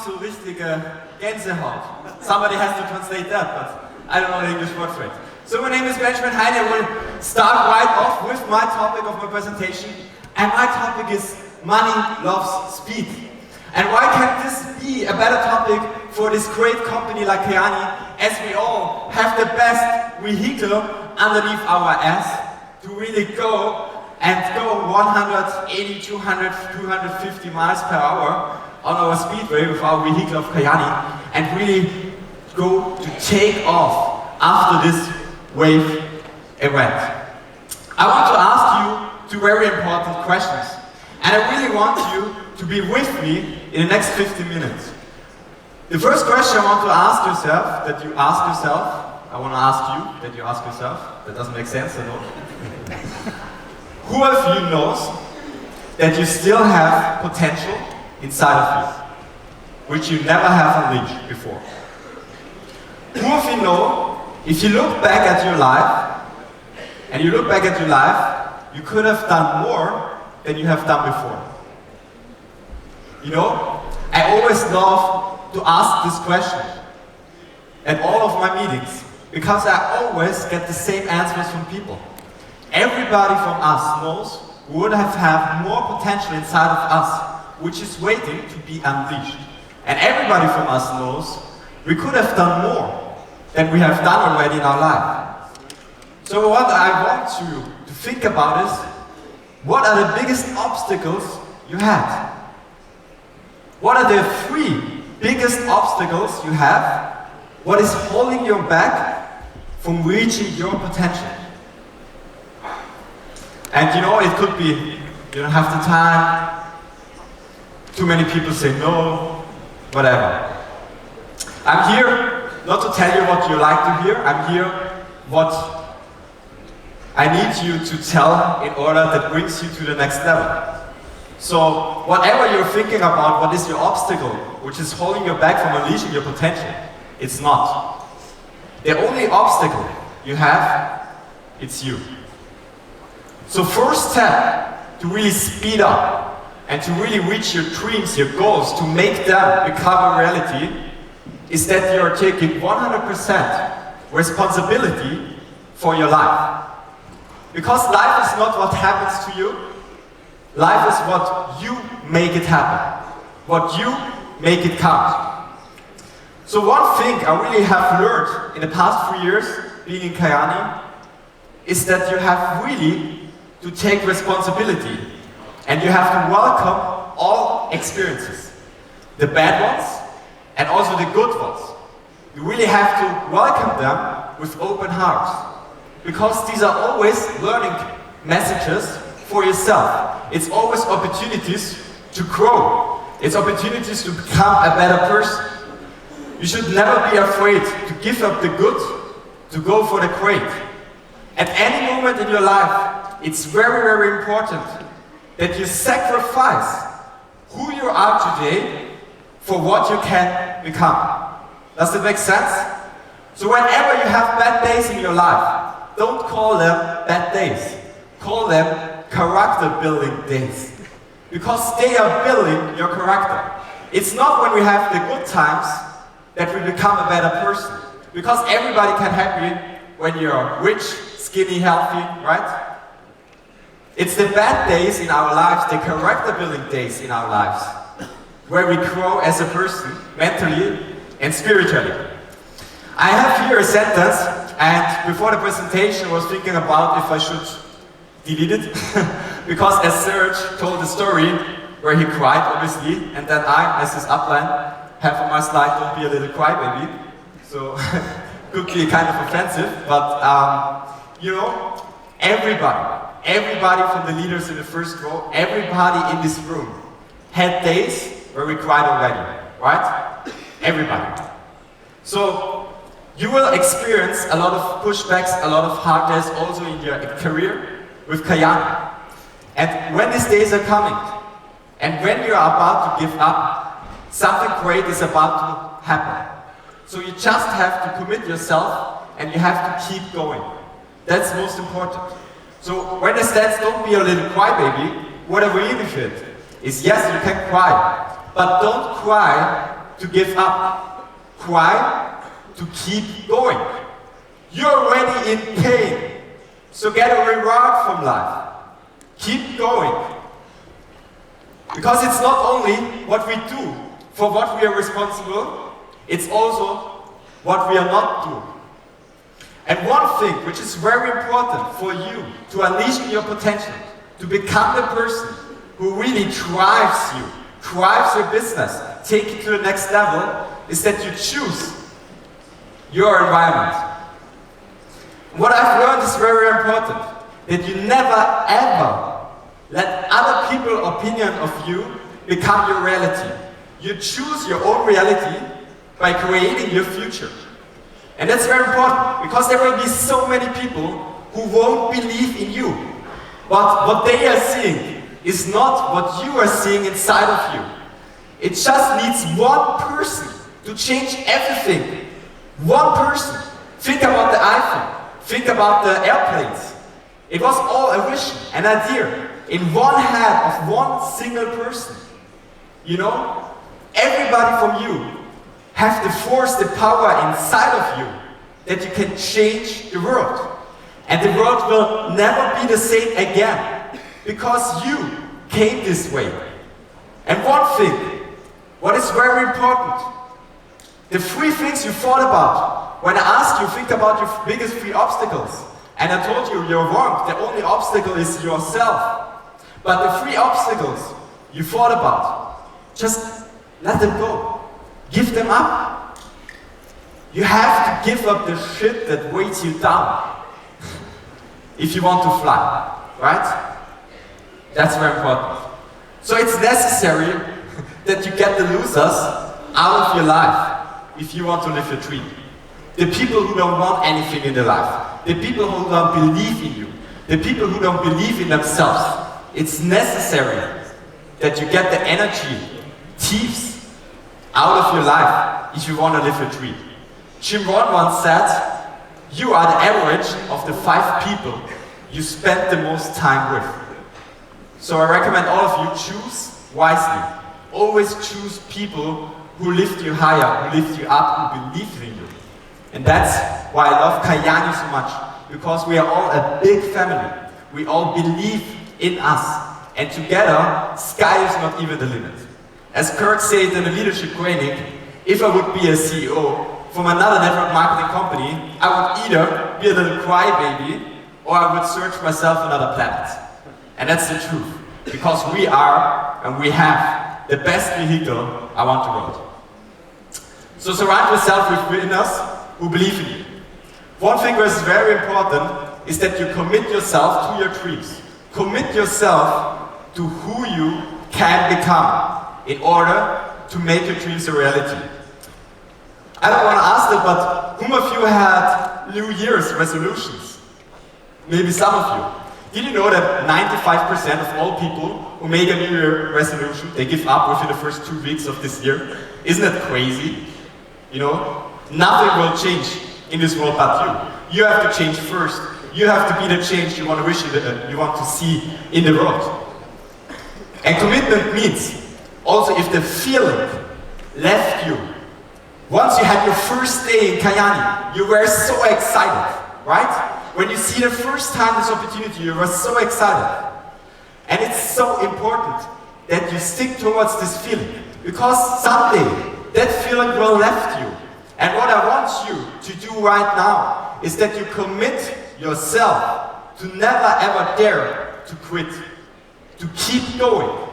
so richtige Gänsehaut. Somebody has to translate that, but I don't know the English word for it. So my name is Benjamin Heyny. I will start right off with my topic of my presentation. And my topic is money loves speed. And why can't this be a better topic for this great company like Kyäni, as we all have the best vehicle underneath our ass to really go and go 180, 200, 250 miles per hour on our speedway with our vehicle of Kyäni and really go to take off after this wave event. I want to ask you two very important questions, and I really want you to be with me in the next 50 minutes. The first question I want to ask yourself, that you ask yourself, I want to ask you, that you ask yourself, that doesn't make sense, I know. Who of you knows that you still have potential inside of you, which you never have unleashed before? Who of you know, if you look back at your life, and you look back at your life, you could have done more than you have done before? You know, I always love to ask this question at all of my meetings, because I always get the same answers from people. Everybody from us knows we would have had more potential inside of us, which is waiting to be unleashed. And everybody from us knows we could have done more than we have done already in our life. So what I want you to think about is, what are the biggest obstacles you had? What are the 3 biggest obstacles you have? What is holding you back from reaching your potential? And you know, it could be you don't have the time, too many people say no, whatever. I'm here not to tell you what you like to hear, I'm here what I need you to tell in order that brings you to the next level. So whatever you're thinking about, what is your obstacle, which is holding you back from unleashing your potential, it's not. The only obstacle you have, it's you. So first step to really speed up and to really reach your dreams, your goals, to make them become a reality, is that you're taking 100% responsibility for your life. Because life is not what happens to you, life is what you make it happen, what you make it count. So one thing I really have learned in the past 3 years being in Kyäni is that you have really to take responsibility, and you have to welcome all experiences, the bad ones and also the good ones. You really have to welcome them with open hearts, because these are always learning messages for yourself. It's always opportunities to grow. It's opportunities to become a better person. You should never be afraid to give up the good, to go for the great. At any moment in your life, it's very, very important that you sacrifice who you are today for what you can become. Does it make sense? So whenever you have bad days in your life, don't call them bad days. Call them character building days. Because they are building your character. It's not when we have the good times that we become a better person. Because everybody can happy when you're rich, skinny, healthy, right? It's the bad days in our lives, the character building days in our lives, where we grow as a person, mentally and spiritually. I have here a sentence, and before the presentation I was thinking about if I should delete it, because as Serge told the story where he cried, obviously, and then I, as his upline, have on my slide, don't be a little crybaby, so could be kind of offensive, but you know, everybody from the leaders in the first row, everybody in this room had days where we cried already, right? Everybody. So you will experience a lot of pushbacks, a lot of hard days also in your career with Kyäni. And when these days are coming, and when you are about to give up, something great is about to happen. So you just have to commit yourself and you have to keep going. That's most important. So when it says don't be a little crybaby, what I really fit is yes, you can cry, but don't cry to give up. Why? To keep going. You're already in pain, so get a reward from life. Keep going. Because it's not only what we do for what we are responsible, it's also what we are not doing. And one thing which is very important for you to unleash your potential, to become the person who really drives you, drives your business, take it to the next level, is that you choose your environment. What I've learned is very important, that you never ever let other people's opinion of you become your reality. You choose your own reality by creating your future. And that's very important, because there will be so many people who won't believe in you. But what they are seeing is not what you are seeing inside of you. It just needs one person to change everything. One person. Think about the iPhone. Think about the airplanes. It was all a vision, an idea, in one head of one single person. You know? Everybody from you have the force, the power inside of you that you can change the world. And the world will never be the same again, because you came this way. And one thing, what is very important, the 3 things you thought about, when I asked you, think about your biggest 3 obstacles, and I told you you're wrong, the only obstacle is yourself. But the 3 obstacles you thought about, just let them go. Give them up. You have to give up the shit that weighs you down if you want to fly, right? That's very important. So it's necessary that you get the losers out of your life if you want to live your dream. The people who don't want anything in their life. The people who don't believe in you. The people who don't believe in themselves. It's necessary that you get the energy, thieves, out of your life if you want to live your dream. Jim Rohn once said, you are the average of the 5 people you spend the most time with. So I recommend all of you, choose wisely. Always choose people who lift you higher, who lift you up, who believe in you. And that's why I love Kyäni so much, because we are all a big family. We all believe in us. And together, sky is not even the limit. As Kurt said in a leadership training, if I would be a CEO from another network marketing company, I would either be a little crybaby or I would search myself another planet. And that's the truth. Because we are and we have the best vehicle around the world. So surround yourself with winners who believe in you. One thing that is very important is that you commit yourself to your dreams. Commit yourself to who you can become in order to make your dreams a reality. I don't want to ask that, but whom of you had New Year's resolutions? Maybe some of you. Did you know that 95% of all people who make a New Year resolution, they give up within the first 2 weeks of this year? Isn't that crazy? You know, nothing will change in this world but you. You have to change first. You have to be the change you want to wish you want to see in the world. And commitment means also if the feeling left you, once you had your first day in Kyäni, you were so excited, right? When you see the first time this opportunity, you were so excited. And it's so important that you stick towards this feeling, because someday that feeling will left you. And what I want you to do right now is that you commit yourself to never ever dare to quit, to keep going.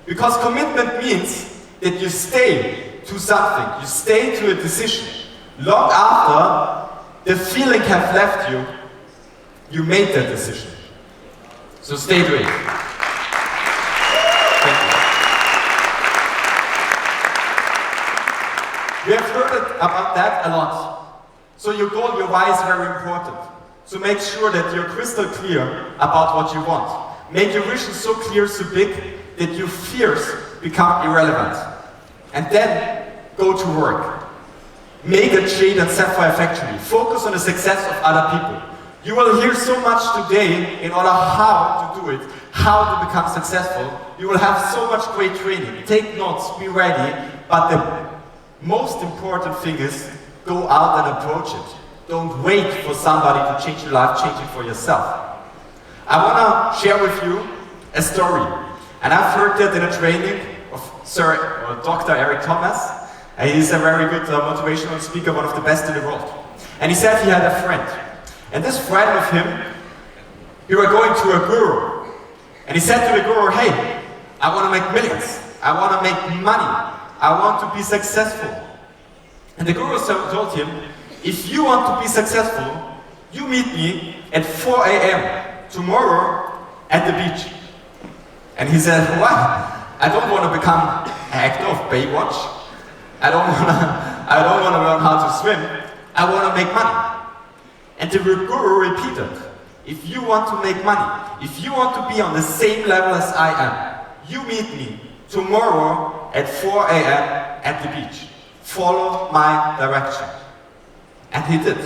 Because commitment means that you stay to something, you stay to a decision. Long after the feeling have left you, you made that decision. So stay to it. Thank you. We have heard about that a lot. So your goal, your why is very important. So make sure that you're crystal clear about what you want. Make your vision so clear, so big, that your fears become irrelevant. And then go to work. Make a trade at Sapphire Factory. Focus on the success of other people. You will hear so much today in order how to do it, how to become successful. You will have so much great training. Take notes, be ready, but the most important thing is go out and approach it. Don't wait for somebody to change your life, change it for yourself. I want to share with you a story. And I've heard that in a training of Dr. Eric Thomas. He's a very good motivational speaker, one of the best in the world. And he said he had a friend. And this friend of him, he were going to a guru. And he said to the guru, hey, I want to make millions. I want to make money. I want to be successful. And the guru told him, if you want to be successful, you meet me at 4 a.m. tomorrow at the beach. And he said, what? I don't want to become an actor of Baywatch. I don't want to learn how to swim. I want to make money. And the guru repeated, if you want to make money, if you want to be on the same level as I am, you meet me tomorrow at 4 a.m. at the beach. Follow my direction. And he did.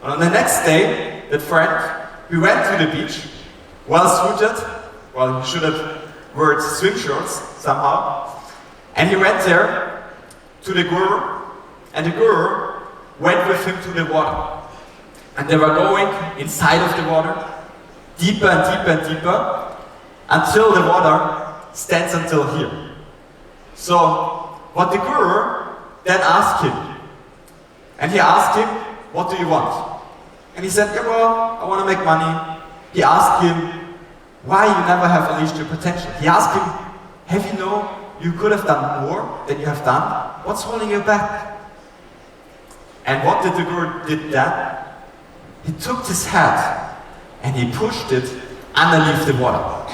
And on the next day, that friend, we went to the beach, well suited. Well, he should have worn swim shorts somehow. And he went there to the guru, and the guru went with him to the water. And they were going inside of the water, deeper and deeper and deeper, until the water stands until here. So, what the guru then asked him, and he asked him, what do you want? And he said, yeah, well, I want to make money. He asked him, why you never have unleashed your potential? He asked him, have you known you could have done more than you have done? What's holding you back? And what did the guru did then? He took his head and he pushed it underneath the water.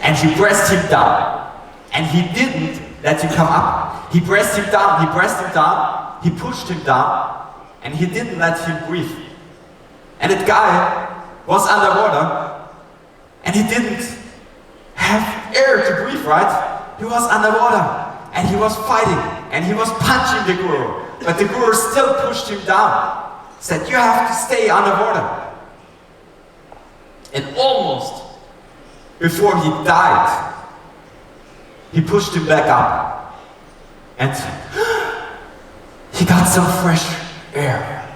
And he pressed him down. And he didn't let him come up. He pressed him down, he pressed him down, he pushed him down, and he didn't let him breathe. And that guy was underwater, and he didn't have air to breathe, right? He was underwater, and he was fighting, and he was punching the guru. But the guru still pushed him down, said, you have to stay underwater. And almost before he died, he pushed him back up. And he got some fresh air.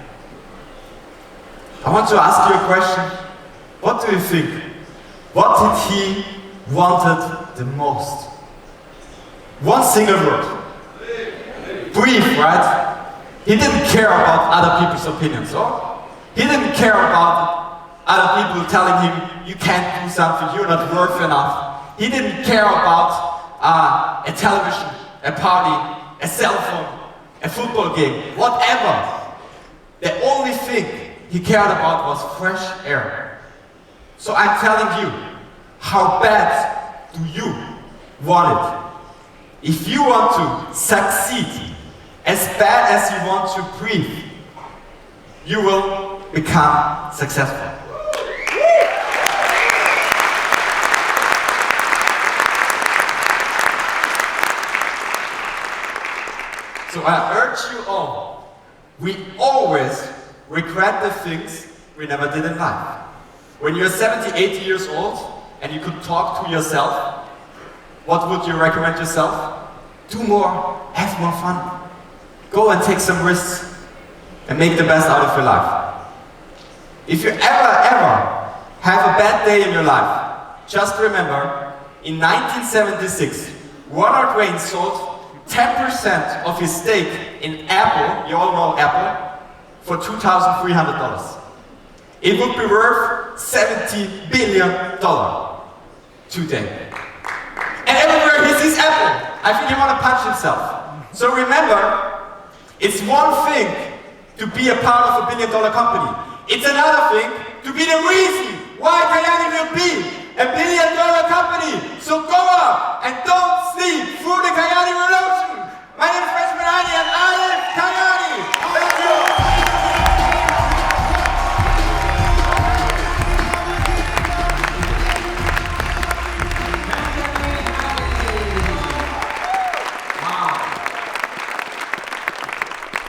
I want to ask you a question. What do you think? What did he wanted the most? One single word. Breathe, right? He didn't care about other people's opinions, so he didn't care about other people telling him, you can't do something, you're not worth enough. He didn't care about a television, a party, a cell phone, a football game, whatever. The only thing he cared about was fresh air. So I'm telling you, how bad do you want it? If you want to succeed as bad as you want to breathe, you will become successful. So I urge you all, we always regret the things we never did in life. When you're 70, 80 years old and you could talk to yourself, what would you recommend yourself? Do more, have more fun. Go and take some risks and make the best out of your life. If you ever have a bad day in your life, just remember, in 1976, Ronald Reagan sold 10% of his stake in Apple, you all know Apple, for $2,300. It would be worth $70 billion today. And everywhere he sees Apple, I think he wants to punch himself. So remember, it's one thing to be a part of a billion-dollar company. It's another thing to be the reason why Kyäni will be a billion-dollar company. So go out!